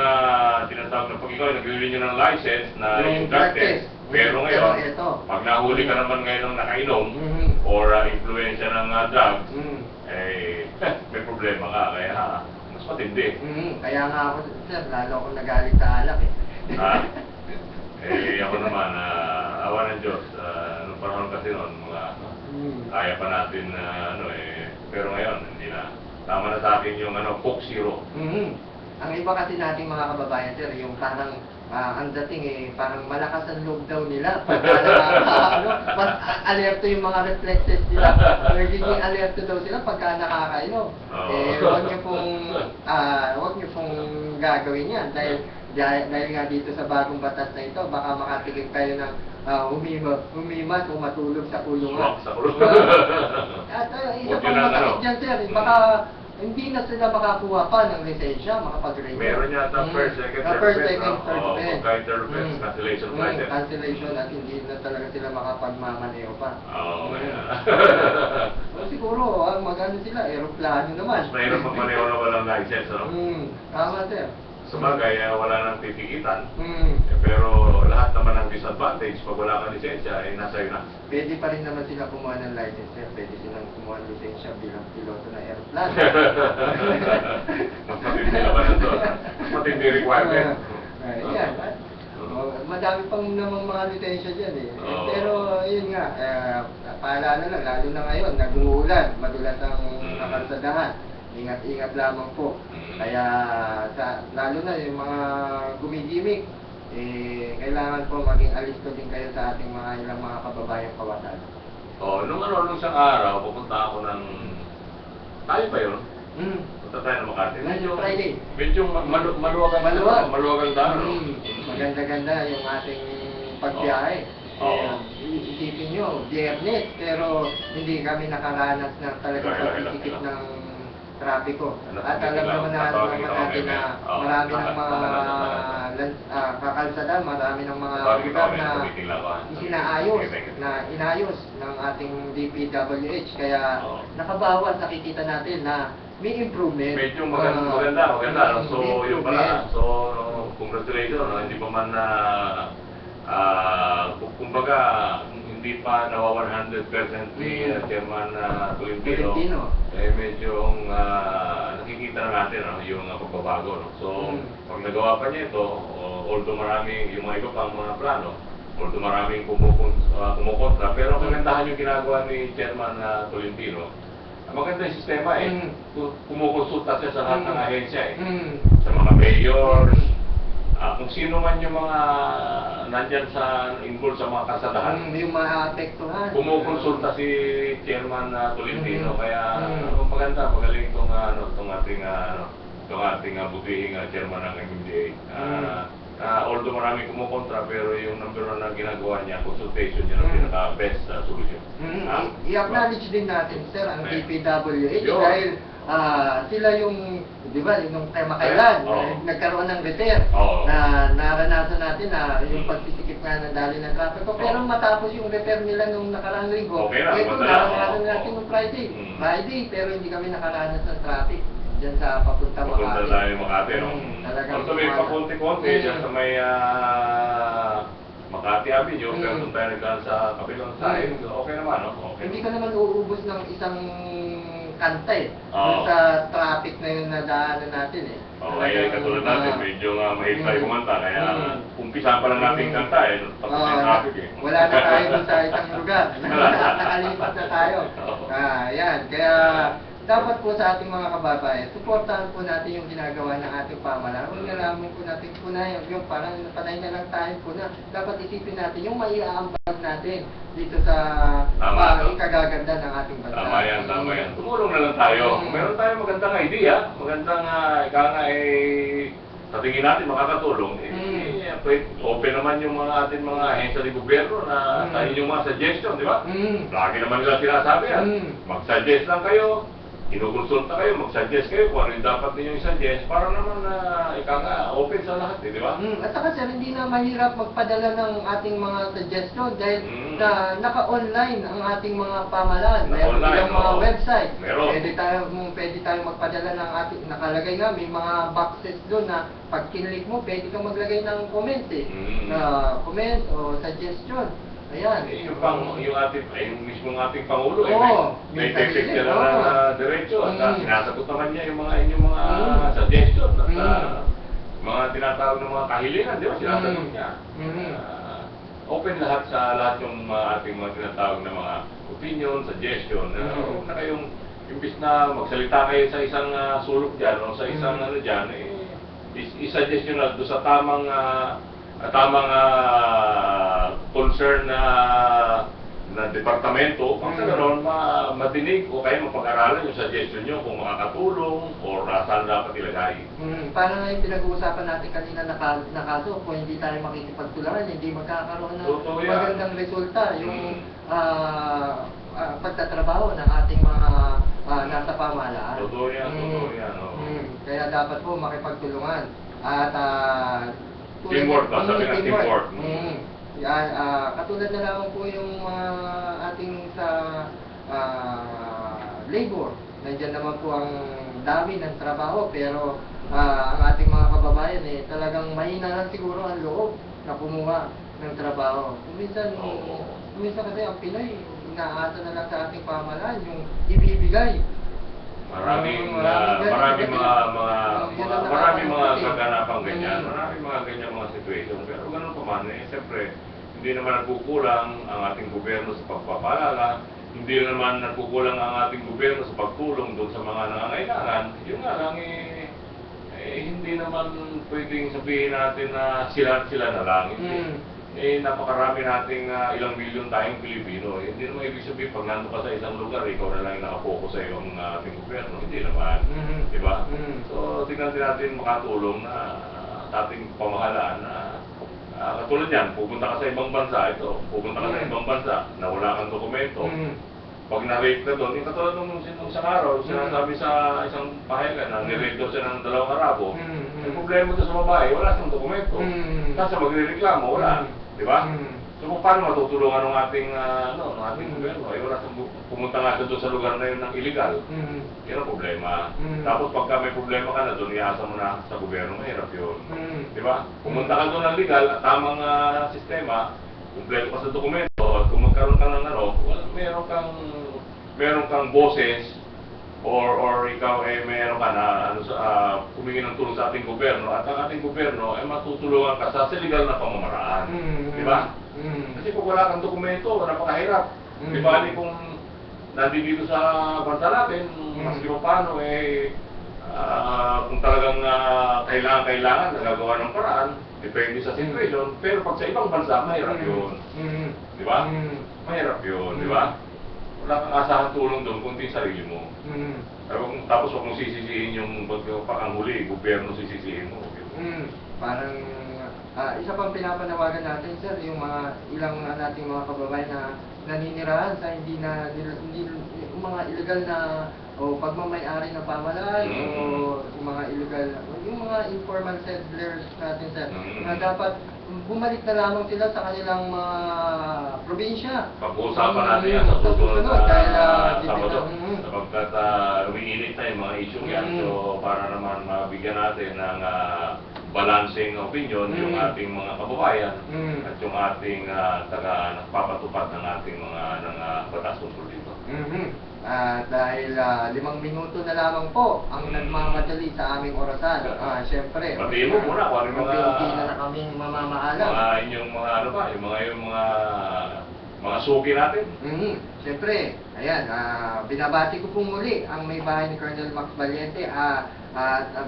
tinatawag na pag ikaw nag-renew ng license na yung drug test. Pero ngayon, pag nahuli ka naman ngayon ng nakainom or influensya ng drugs, may problema ka. Kaya mas matindi. Kaya nga ako, sir, lalo ako nagalit sa alak Ako naman, awa ng Diyos, nung panahon kasi noon, kaya pa natin pero ngayon, hindi na. Tama na sa akin yung Coke Zero. Ang iba kasi nating mga kababayan, sir, yung parang ang dating parang malakas ang loob daw nila. Mas alerto yung mga reflexes nila. Nagiging alerto daw sila pagka nakakainom. Huwag niyo pong gagawin yan. Dahil nga dito sa bagong batas na ito, baka makatigil kayo ng humimas o matulog sa kulungan. Sa kulungan. At isa pang matakit dyan, sir, baka hindi na sila makakuha pa ng lisensya, makapag-renew. Meron yata first, second, third third offense. Third offense, cancellation license. Cancellation at hindi na talaga sila makapagmamaneho pa. Siguro, mag-ano sila, aeroplano naman. Mas mahirap magmaneho na walang license, no? Tama, sir. Sabagay, wala nang titikitan. Pero lahat naman ng disadvantage, pag wala kang lisensya, nasa iyo na. Pwede pa rin naman sila kumuha ng license, sir. Pwede silang kumuha ng lisensya bilang piloto ng aeroplano. Mas matindi naman ito. Mas matindi requirement. Yan. Madami pang namang mga lisensya dyan Pero yun nga, paalala lang, lalo na ngayon, nag-uulan, madulas ang kakalsadahan. Ingat-ingat lamang po. Kaya lalo na yung mga gumigimik, kailangan po maging alisto din kayo sa ating mga ilang mga kababayang kawatan. Nung isang araw, pupunta ako ng... Tayo ba yun? Punta tayo ng Makati. Friday. Medyo maluwagang daan. Maganda-ganda yung ating pagbiyahe. Isipin nyo, Biyernes, pero hindi kami nakaranas ng talagang pagsisikip ng trapiko. At alam naman natin na marami ng mga kakalsada, marami ng mga lugar na inayos ng ating DPWH. Kaya nakabawas, nakikita natin na may improvement. Medyo maganda. So, yun pala. So, congratulations. Hindi pa man kumbaga, hindi pa nawa 100% ni Chairman Tolentino. Medyo nakikita na natin yung pagbabago. So, pag nagawa pa niya ito, although maraming yung mga iba pang mga plano, although maraming kumukontra, pero kagandahan yung ginagawa ni Chairman Tolentino. Maganda yung sistema kumukonsulta siya sa lahat ng ahensya sa mga mayors, kung sino man yung mga nandyan involved sa mga kasadahan. Yung maapektuhan. Kumukonsulta si Chairman Tolentino, kaya maganda, magaling itong ating butihing chairman ng MMDA. Although marami kumukontra, pero yung number 1 na ginagawa niya, consultation niya ang pinaka-best solution. I-acknowledge din natin, sir, ang DPWH dahil sila yung, di ba, yung kamakailan, nagkaroon ng repair na naranasan natin na yung pagsisikip nga ng dali ng trapiko. Pero matapos yung repair nila nung nakaraang linggo, ito naranasan natin nung Friday, pero hindi kami nakaranas ng traffic dyan sa papunta Makati. Papunta tayo Makati, no? Talagang may pakunti-kunti dyan sa may Makati Avenue, pero kung tayo nagkaan sa kabilang side, okay naman, no? Okay. Hindi ka naman uubos ng isang kanta eh. Oo. Dun sa traffic na yung nadaanan natin eh. Okay, katulad natin, medyo mahirap tayo kumanta, kaya umpisa pa lang natin kanta eh, tapos na yung traffic eh. Wala na tayo dun sa isang lugar. Nakalipat na tayo. Yan. Kaya dapat po sa ating mga kababayan, suportahan po natin yung ginagawa ng ating pamahalaan. Huwag na lamang po natin punay, yung parang panay na lang tayo puna. Dapat isipin natin yung maiaambag natin dito sa ikagaganda ng ating bansa. Tama yan, tama yan. Tumulong na lang tayo. Kung meron tayong magandang idea, magandang ika nga sa tingin natin makakatulong, open naman yung mga ating mga ahensya ng gobyerno na sa inyong mga suggestion, di ba? Lagi naman nila sinasabi yan. Mag-suggest lang kayo, kinukonsulta kayo, mag-suggest kayo kung ano yung dapat ninyong i-suggest para naman ika nga open sa lahat, di ba? At saka sir, hindi na mahirap magpadala ng ating mga suggestion dahil naka-online ang ating mga pamahalaan. Meron Naka-online, mga website. Meron. Pwede tayo magpadala ng ating, nakalagay nga, may mga boxes doon na pag kinlik mo, pwede kang maglagay ng comment eh. Comment o suggestion. Ayan. Yung mismong ating Pangulo, may minsan text din, niya na diretso at sinasagot naman niya yung inyong mga suggestion at mga tinatawag ng mga kahilingan, di ba? Sinasagot niya. Open lahat sa lahat yung ating mga tinatawag na mga opinion, suggestion. Huwag na kayong, imbis na magsalita kayo sa isang sulok dyan o sa isang ano dyan, i-suggest nyo na doon sa tamang concern na departamento, pang sa gano'n, madinig o kaya mapag-aralan yung suggestion nyo kung makakatulong o saan dapat ilagay. Paano nga yung pinag-uusapan natin kanina na kaso, kung hindi tayo makikipagtularan, hindi magkakaroon ng magandang resulta yung pagtatrabaho ng ating mga nasa pamahalaan. Totoo yan, totoo yan. Kaya dapat po makipagtulungan at teamwork, sabi ng teamwork. Yan, katulad na lamang po yung ating sa labor. Nandiyan naman po ang dami ng trabaho pero ang ating mga kababayan talagang mahina lang siguro ang loob na kumuha ng trabaho. Minsan kasi ang Pinoy, inaasa na lang sa ating pamahalaan yung ibibigay. Maraming mga kaganapang ganyan, maraming mga ganyan mga situation. Pero ganun pa man, siyempre, hindi naman nagkukulang ang ating gobyerno sa pagpapalala, hindi naman nagkukulang ang ating gobyerno sa pagtulong doon sa mga nangangailangan. Yung nga lang, hindi naman pwedeng sabihin natin na sila na lang. Napakarami nating ilang milyon tayong Pilipino. Hindi naman ibig sabihin, pag nandun ka sa isang lugar, ikaw na lang yung nakapokus sa iyong ating gobyerno. Hindi naman. Diba? So, tingnan din natin makatulong na sa ating pamahalaan na katulad yan, pupunta ka sa ibang bansa, pupunta ka sa ibang bansa na wala kang dokumento. Pag na-rape ka doon, yung katulad nung isang araw, sinasabi sa isang pahayagan na nirape daw siya ng 2 Arabo, yung problema doon sa babae, wala siyang dokumento. Nasa magre-reklamo, wala. Di ba? So, paano matutulungan ng ating gobyerno? Wala siyang pumunta nga doon sa lugar na yun ng illegal. Yan ang problema. Tapos pagka may problema ka na doon, iasa mo na sa gobyerno, mahirap yun. Di ba? Pumunta ka doon ng legal at tamang sistema, kumpleto ka sa dokumento, at kung magkaroon ka ng meron kang boses, or ikaw meron ka na humingi ng tulong sa ating gobyerno, at ang ating gobyerno ay matutulungan ka sa legal na pamamaraan. Di ba? Kasi kung wala kang dokumento, napakahirap. Di ba kung nandito sa bansa natin, mas di pa paano kung talagang kailangan nagagawa ng paraan, depende sa situation, pero pag sa ibang bansa, mahirap yun. Di ba? Mahirap yun, di ba? Wala kang asahan tulong doon, kundi sarili mo. Tapos huwag mong sisisihin yung pagpanghuli, gobyerno sisisihin mo. Parang isa pang pinapanawagan natin sir, yung ilang nating mga kababayan na naninirahan sa hindi yung mga illegal na pagmamay-ari ng pamahalaan o yung mga illegal, yung mga informal settlers natin sir, na dapat bumalik na lamang sila sa kanilang mga probinsya. Pag-uusapan natin yan sa susunod Sabado, sapagkat umiinit na yung mga issue yan. So, para naman mabigyan natin ng balancing opinion yung ating mga kababayan at yung ating nagpapatupad ng ating mga batas tungkol dito. Dahil 5 minuto na lamang po ang nagmamadali sa aming orasan. Siyempre, Batiin mo muna kung ano yung mga- unti-unti na kaming mamamaalam. Mga inyong mga ano ba, yung mga suki natin. Siyempre, ayan, binabati ko pong muli ang may bahay ni Colonel Max Valiente.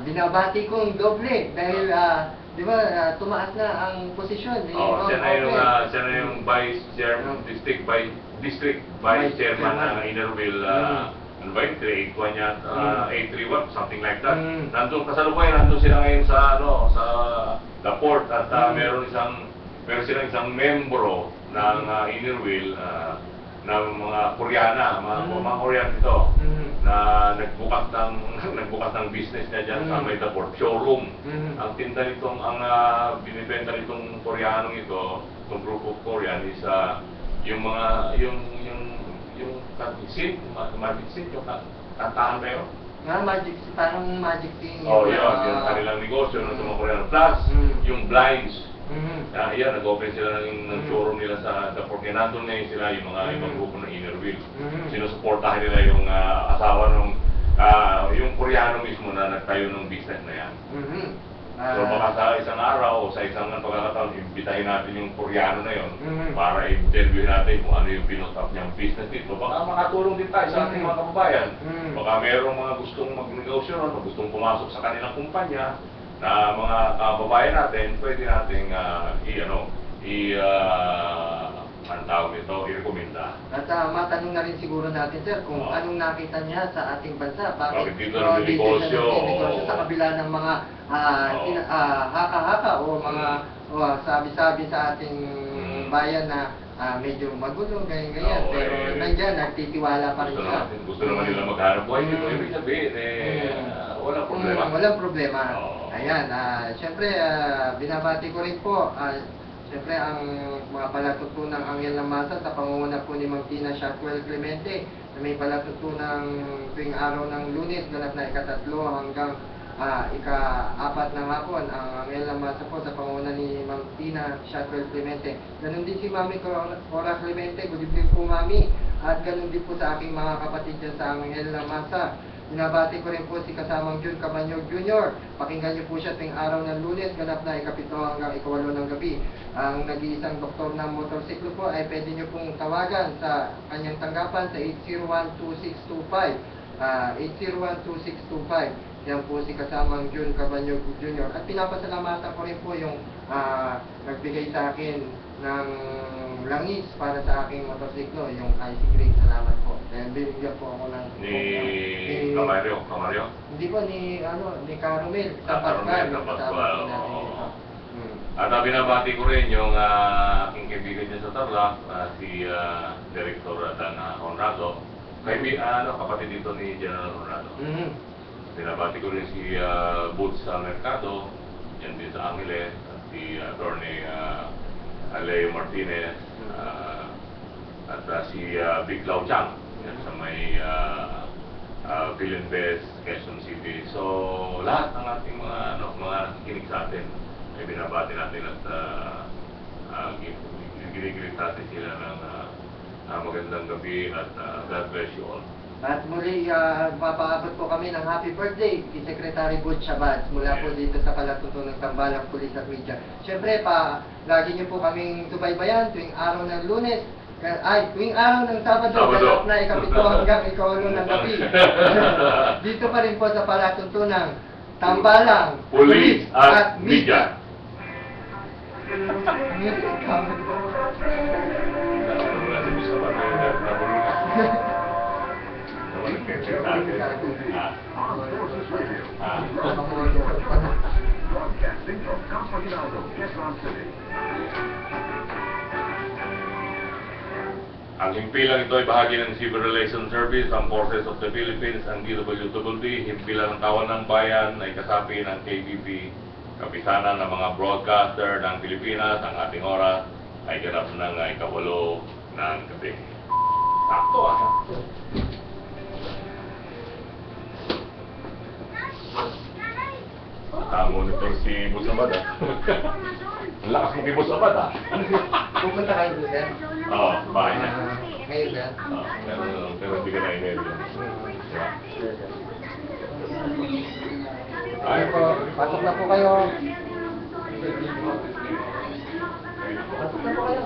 Binabati kong doble dahil, di ba, tumaas na ang posisyon. Siya na yung Vice Chairman, District Vice Chairman ng Innerville, ano ba yun, 381 niya, 831, something like that. Nandun, kasalukuyan, nandun sila ngayon sa the port at meron silang isang membro ng Innerville ng mga Koreana, mga Korean dito, na nagbukas ng business niya dyan sa may the port, showroom. Ang tinda nitong, binibenta nitong Koreanong ito, itong group of Korean is yung magic seed, yung kantahan kayo. Parang magic thing. Yun, yung kanilang negosyo ng mga Koreano. Plus, yung blinds. Yan, nag-open sila ng showroom nila sa the port. Nandun na yun sila, yung mga ibang grupo ng Innerville. Sinusuportahan nila yung asawa ng yung Koreano mismo na nagtayo ng business na yan. So baka sa isang araw o sa isang pagkakataon, imbitahin natin yung Koreano na yun para i-interview natin kung ano yung pinutap niyang business dito. Baka makatulong din tayo sa ating mga kababayan. Baka mayroong mga gustong magnegosyo o gustong pumasok sa kanilang kumpanya na mga kababayan natin, pwede nating ang tawag nito, i-recommenda. At matanong na rin siguro natin, sir, kung anong nakita niya sa ating bansa. Bakit dito nagnegosyo? Sa kabila ng mga haka-haka o mga sabi-sabi sa ating bayan na medyo magulo, ganyan-ganyan. Pero nandiyan, nagtitiwala pa rin siya. Gusto naman nila maghanap buhay dito. Ibig sabihin, walang problema. Walang problema. Ayan, siyempre, binabati ko rin po, siyempre, ang mga palatutunang Anghel ng Masa sa pangunguna po ni Ma'am Tina Shotwell Clemente na may palatutunang tuwing araw ng Lunes, ganap na ika-3 hanggang ika-4 ng hapon. Ang Anghel ng Masa po sa pangunguna ni Ma'am Tina Shotwell Clemente. Ganun din si Mami Cora Clemente, good evening po Mami. At ganun din po sa aking mga kapatid dyan sa Anghel ng Masa. Binabati ko rin po si kasamang Jun Cabanyog Jr. Pakinggan niyo po siya tuwing araw ng Lunes, ganap na ika-7 hanggang ika-8 ng gabi. Ang nag-iisang doktor ng motorsiklo po ay pwede niyo pong tawagan sa kanyang tanggapan sa 801-2625. 801-2625. Yan po si kasamang Jun Cabanyog Jr. At pinapasalamatan ko rin po yung nagbigay sa akin ng langis para sa aking motorsiklo, yung ice cream. Salamat po. Dahil binigyan po ako ng Camario? Hindi po, ni Carmel. Carmel, sa Pascual. At binabati ko rin yung aking kaibigan niya sa Tarlac, si Director Dana Honrado. Kapatid dito ni General Honrado. Binabati ko rin si Boots sa Mercado, yan din sa Angeles, at si Attorney Leo Martinez, at si Big Lau Chang, yan sa may Billion Best, Quezon City. So, lahat ng ating mga nakikinig sa atin, ay binabati natin at ginigilig natin sila ng magandang gabi at God bless you all. At muli, papaabot po kami ng happy birthday kay Secretary Butch Chabad mula po dito sa Palatuto ng Tambalang Pulis at Media. Siyempre, lagi niyo po kaming subaybayan tuwing araw ng Lunes, tuwing araw ng Sabado, ganap na ika-7 hanggang ika-8 ng gabi. Dito pa rin po sa Palatuto ng Tambalang Pulis at Media. Armed Forces Radio. Broadcasting from Campanado, Quezon City. Ang himpilang ito ay bahagi ng Civil Relations Service, ang Forces of the Philippines, ang DWWB. Himpilang ng Tawan ng Bayan ay kasapi ng KBP, kapisanan ng mga broadcaster ng Pilipinas. Ang ating oras ay ganap ng ika-8 ng gabi. Sakto sakto. Monitor si Boss Abad Ang lakas mo kay Boss Abad Pupunta kayo doon, sir? Oo, bahay niya. Ngayon yan? Pero hindi ka na-email yun. Yes, sir. Ay, Ayun po, pasok na po kayo. Pasok na po kayo.